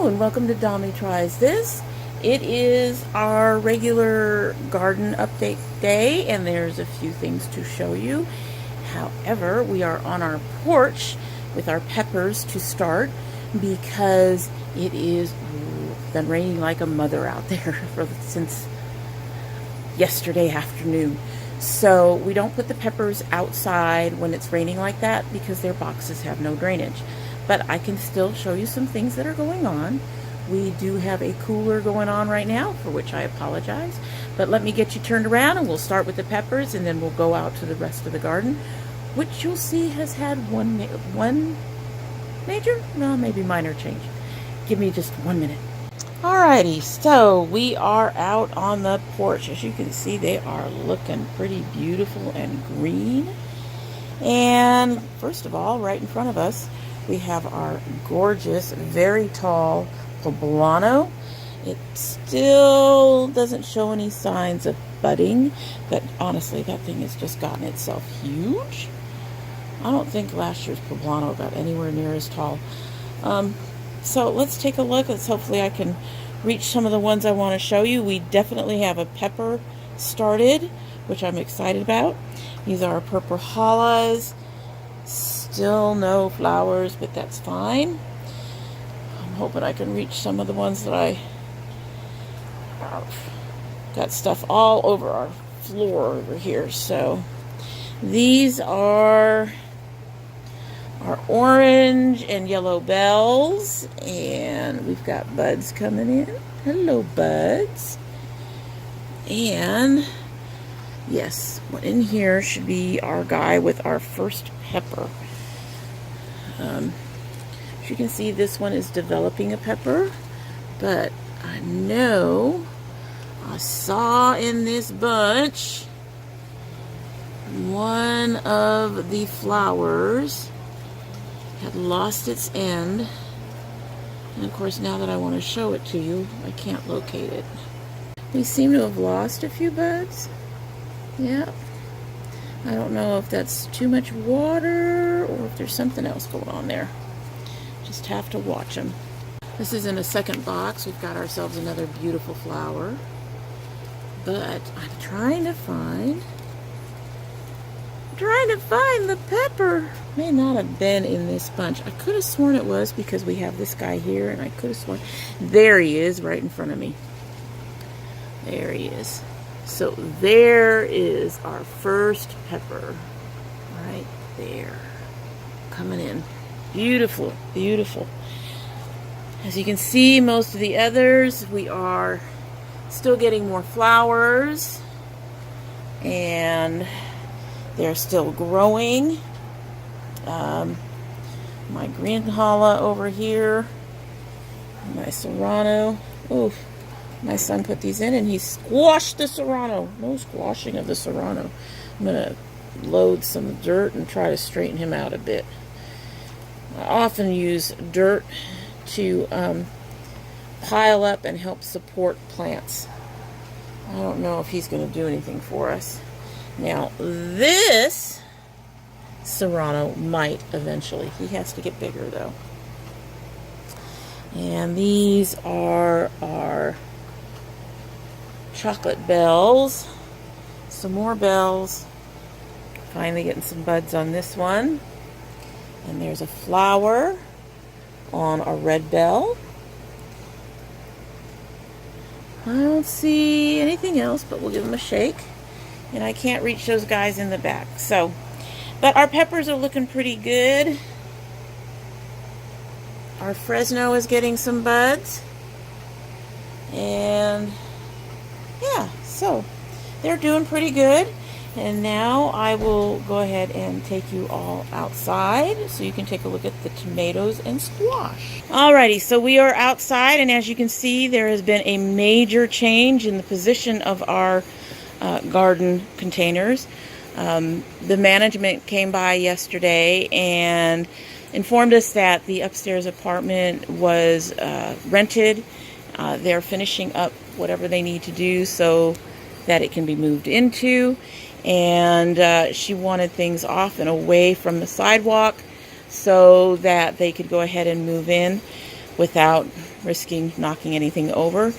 Hello and welcome to domytriesthis. It is our regular garden update day and there's a few things to show you. However, we are on our porch with our peppers to start because it is been raining like a mother out there since yesterday afternoon. So we don't put the peppers outside when it's raining like that because their boxes have no drainage. But I can still show you some things that are going on. We do have a cooler going on right now, for which I apologize. But let me get you turned around and we'll start with the peppers and then we'll go out to the rest of the garden, which you'll see has had one major, no, maybe minor change. Give me just 1 minute. Alrighty, so we are out on the porch. As you can see, they are looking pretty beautiful and green. And first of all, right in front of us, we have our gorgeous, very tall poblano. It still doesn't show any signs of budding, but honestly, that thing has just gotten itself huge. I don't think last year's poblano got anywhere near as tall. So let's take a look. Hopefully I can reach some of the ones I want to show you. We definitely have a pepper started, which I'm excited about. These are our purple Heyas. Still no flowers, but that's fine. I'm hoping I can reach some of the ones that I got stuff all over our floor over here. So these are our orange and yellow bells, and we've got buds coming in. Hello, buds. And yes, in here should be our guy with our first pepper. As you can see, this one is developing a pepper, but I know I saw in this bunch one of the flowers had lost its end, and of course now that I want to show it to you, I can't locate it. We seem to have lost a few buds. Yeah. I don't know if that's too much water or if there's something else going on there. Just have to watch them. This is in a second box. We've got ourselves another beautiful flower. But I'm trying to find the pepper. May not have been in this bunch. I could have sworn it was because we have this guy here, and I could have sworn. There he is right in front of me. There he is. So there is our first pepper right there coming in. Beautiful, beautiful. As you can see, most of the others, we are still getting more flowers and they're still growing. My green challah over here, my serrano. Oof. My son put these in and he squashed the serrano. No squashing of the serrano. I'm going to load some dirt and try to straighten him out a bit. I often use dirt to pile up and help support plants. I don't know if he's going to do anything for us. Now this serrano might eventually. He has to get bigger though. And these are our chocolate bells. Some more bells. Finally getting some buds on this one. And there's a flower on a red bell. I don't see anything else, but we'll give them a shake. And I can't reach those guys in the back. So, but our peppers are looking pretty good. Our Fresno is getting some buds. And yeah, so they're doing pretty good. And now I will go ahead and take you all outside so you can take a look at the tomatoes and squash. Alrighty, so we are outside, and as you can see, there has been a major change in the position of our garden containers. The management came by yesterday and informed us that the upstairs apartment was rented. They're finishing up whatever they need to do so that it can be moved into, and she wanted things off and away from the sidewalk so that they could go ahead and move in without risking knocking anything over.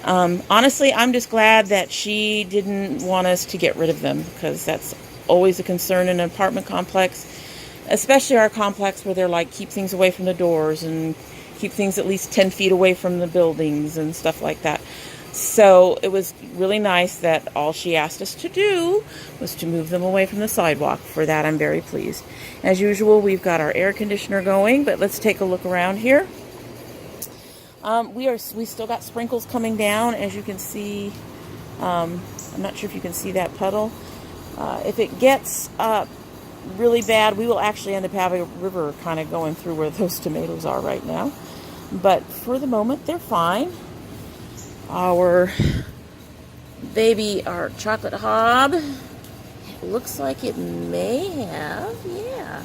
Honestly, I'm just glad that she didn't want us to get rid of them, because that's always a concern in an apartment complex, especially our complex where they're like, keep things away from the doors and keep things at least 10 feet away from the buildings and stuff like that. So it was really nice that all she asked us to do was to move them away from the sidewalk. For that, I'm very pleased. As usual, we've got our air conditioner going, but let's take a look around here. We still got sprinkles coming down, as you can see. I'm not sure if you can see that puddle. If it gets really bad, we will actually end up having a river kind of going through where those tomatoes are right now. But for the moment, they're fine. Our chocolate hob, it looks like it may have, yeah.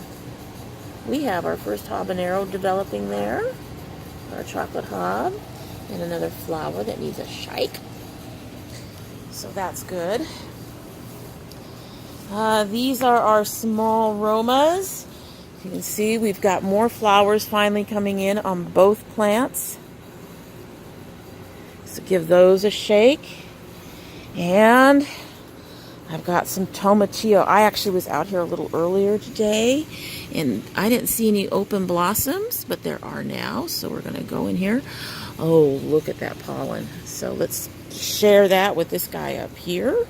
We have our first habanero developing there. Our chocolate hob, and another flower that needs a shake. So that's good. These are our small Romas. You can see we've got more flowers finally coming in on both plants. So give those a shake. And I've got some tomatillo. I actually was out here a little earlier today, and I didn't see any open blossoms, but there are now. So we're going to go in here. Oh, look at that pollen. So let's share that with this guy up here.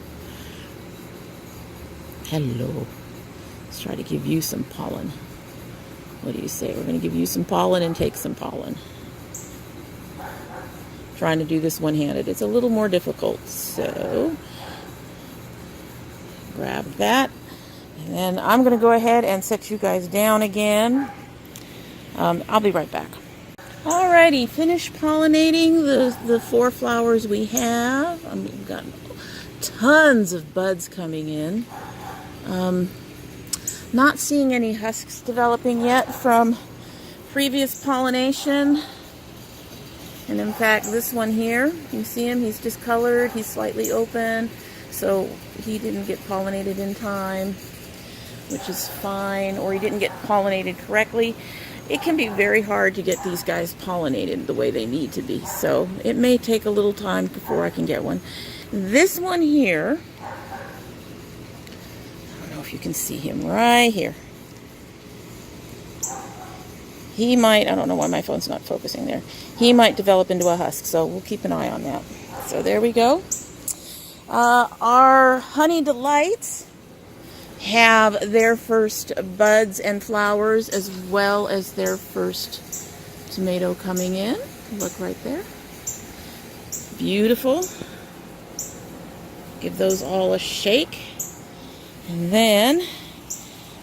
Hello. Let's try to give you some pollen. What do you say? We're going to give you some pollen and take some pollen. Trying to do this one-handed. It's a little more difficult. So grab that. And then I'm going to go ahead and set you guys down again. I'll be right back. Alrighty, finished pollinating the 4 flowers we have. We've got tons of buds coming in. Not seeing any husks developing yet from previous pollination. And in fact, this one here, you see him, he's discolored, he's slightly open, so he didn't get pollinated in time, which is fine, or he didn't get pollinated correctly. It can be very hard to get these guys pollinated the way they need to be, so it may take a little time before I can get one. This one here, I don't know if you can see him right here. He might, I don't know why my phone's not focusing there. He might develop into a husk, so we'll keep an eye on that. So there we go. Our Honey Delights have their first buds and flowers, as well as their first tomato coming in. Look right there. Beautiful. Give those all a shake. And then,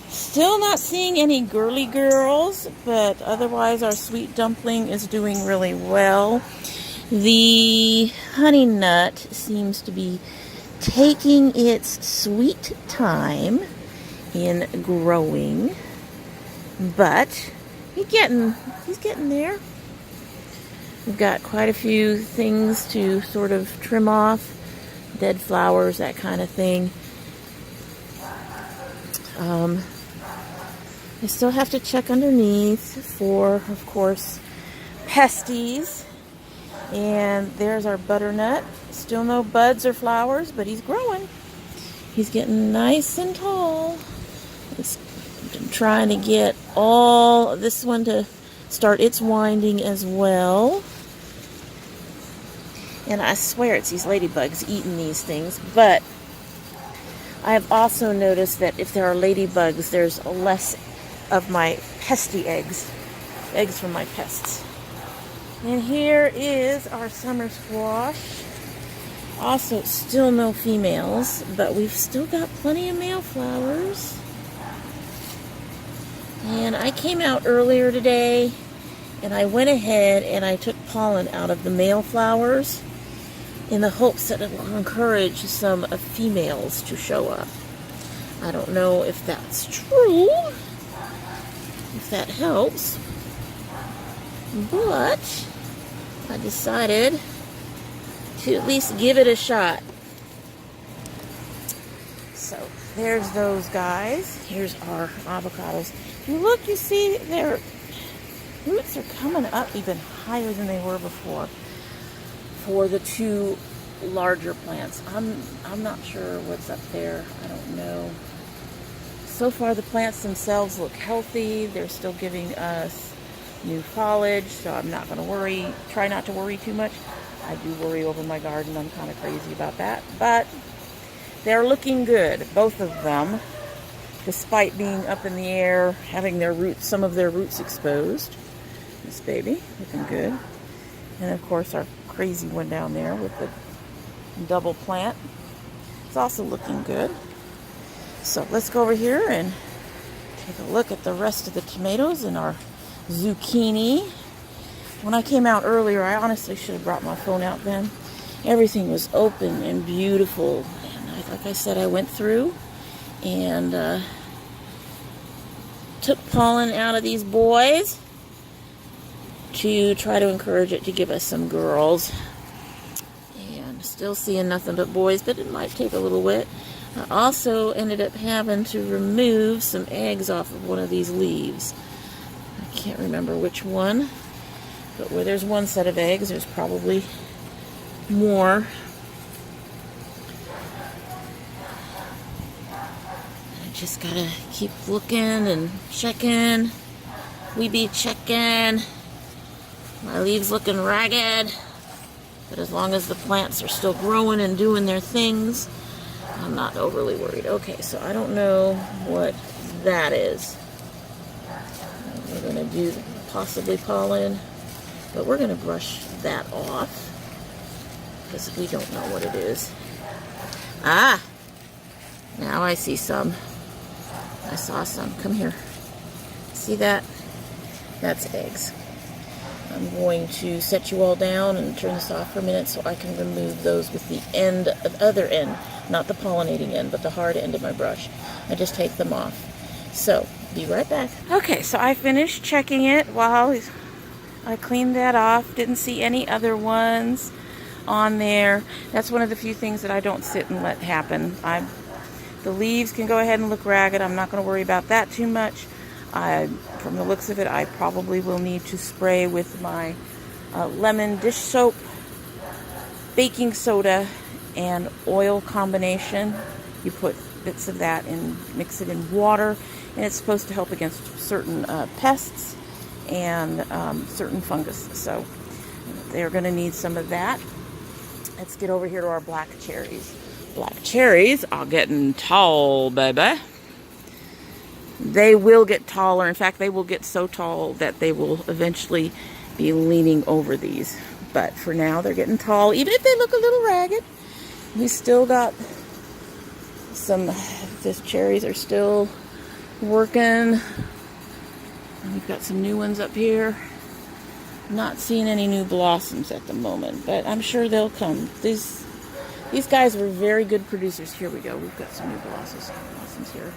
still not seeing any girly girls, but otherwise our sweet dumpling is doing really well. The honey nut seems to be taking its sweet time in growing, but he's getting there. We've got quite a few things to sort of trim off, dead flowers, that kind of thing. I still have to check underneath for, of course, pesties. And there's our butternut. Still no buds or flowers, but he's growing. He's getting nice and tall. I'm trying to get all this one to start its winding as well. And I swear it's these ladybugs eating these things, but I have also noticed that if there are ladybugs, there's less of my pesty eggs from my pests. And here is our summer squash. Also, still no females, but we've still got plenty of male flowers. And I came out earlier today, and I went ahead and I took pollen out of the male flowers in the hopes that it will encourage some females to show up. I don't know if that's true, if that helps, but I decided to at least give it a shot. So there's those guys. Here's our avocados. You look, you see, they're roots are coming up even higher than they were before for the two larger plants. I'm not sure what's up there. I don't know. So far the plants themselves look healthy. They're still giving us new foliage, so I'm not going to worry. Try not to worry too much. I do worry over my garden. I'm kind of crazy about that, but they're looking good, both of them, despite being up in the air, having their roots, some of their roots exposed. This baby looking good. And of course our crazy one down there with the double plant, it's also looking good. So let's go over here and take a look at the rest of the tomatoes and our zucchini. When I came out earlier, I honestly should have brought my phone out then. Everything was open and beautiful. And like I said, I went through and took pollen out of these boys to try to encourage it to give us some girls. And still seeing nothing but boys, but it might take a little bit. I also ended up having to remove some eggs off of one of these leaves. I can't remember which one, but where there's one set of eggs, there's probably more. I just gotta keep looking and checking. We be checking. My leaves looking ragged, but as long as the plants are still growing and doing their things, I'm not overly worried. Okay, so I don't know what that is. We're going to do possibly pollen, but we're going to brush that off because we don't know what it is. Ah! Now I see some. I saw some. Come here. See that? That's eggs. I'm going to set you all down and turn this off for a minute so I can remove those with the end, the other end, not the pollinating end, but the hard end of my brush. I just take them off. So, be right back. Okay, so I finished checking it while I cleaned that off. Didn't see any other ones on there. That's one of the few things that I don't sit and let happen. The leaves can go ahead and look ragged. I'm not going to worry about that too much. From the looks of it, I probably will need to spray with my lemon dish soap, baking soda, and oil combination. You put bits of that and mix it in water, and it's supposed to help against certain pests and certain fungus. So they're going to need some of that. Let's get over here to our black cherries. Black cherries are getting tall, baby. They will get taller. In fact, they will get so tall that they will eventually be leaning over these. But for now, they're getting tall. Even if they look a little ragged, we still got some. These cherries are still working. And we've got some new ones up here. Not seeing any new blossoms at the moment, but I'm sure they'll come. These guys were very good producers. Here we go. We've got some new blossoms here.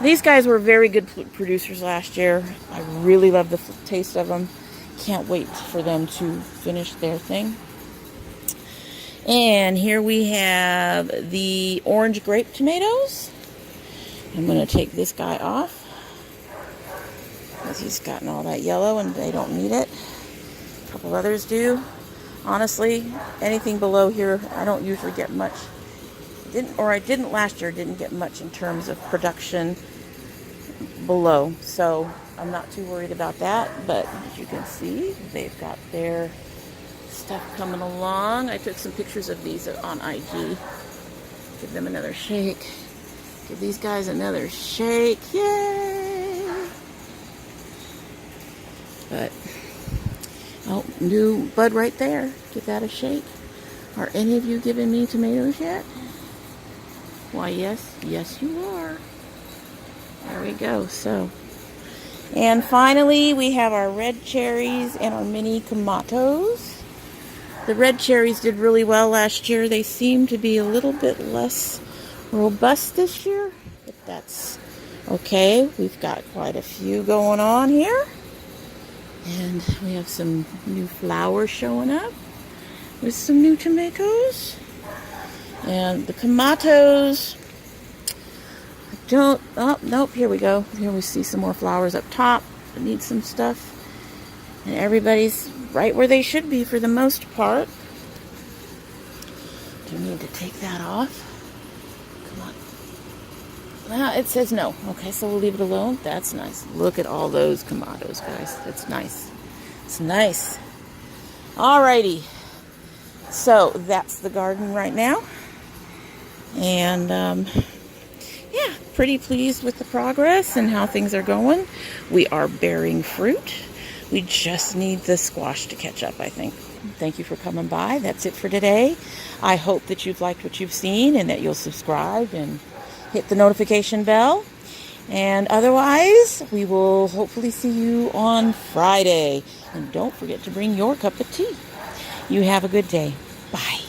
These guys were very good producers last year. I really love the taste of them. Can't wait for them to finish their thing. And here we have the orange grape tomatoes. I'm going to take this guy off because he's gotten all that yellow and they don't need it. A couple others do. Honestly, anything below here, I don't usually get much. I didn't last year, didn't get much in terms of production below. So I'm not too worried about that. But as you can see, they've got their stuff coming along. I took some pictures of these on IG. Give them another shake. Give these guys another shake. Yay! But, oh, new bud right there. Give that a shake. Are any of you giving me tomatoes yet? Why, yes. Yes, you are. There we go. So, and finally, we have our red cherries and our mini kamatos. The red cherries did really well last year. They seem to be a little bit less robust this year, but that's okay. We've got quite a few going on here. And we have some new flowers showing up with some new tomatoes. And the kamatos, nope, here we go. Here we see some more flowers up top that need some stuff. And everybody's right where they should be for the most part. Do you need to take that off? Come on. Well, it says no. Okay, so we'll leave it alone. That's nice. Look at all those tomatoes, guys. It's nice. It's nice. Alrighty. So that's the garden right now. And yeah, pretty pleased with the progress and how things are going. We are bearing fruit. We just need the squash to catch up, I think. Thank you for coming by. That's it for today. I hope that you've liked what you've seen and that you'll subscribe and hit the notification bell. And otherwise, we will hopefully see you on Friday. And don't forget to bring your cup of tea. You have a good day. Bye.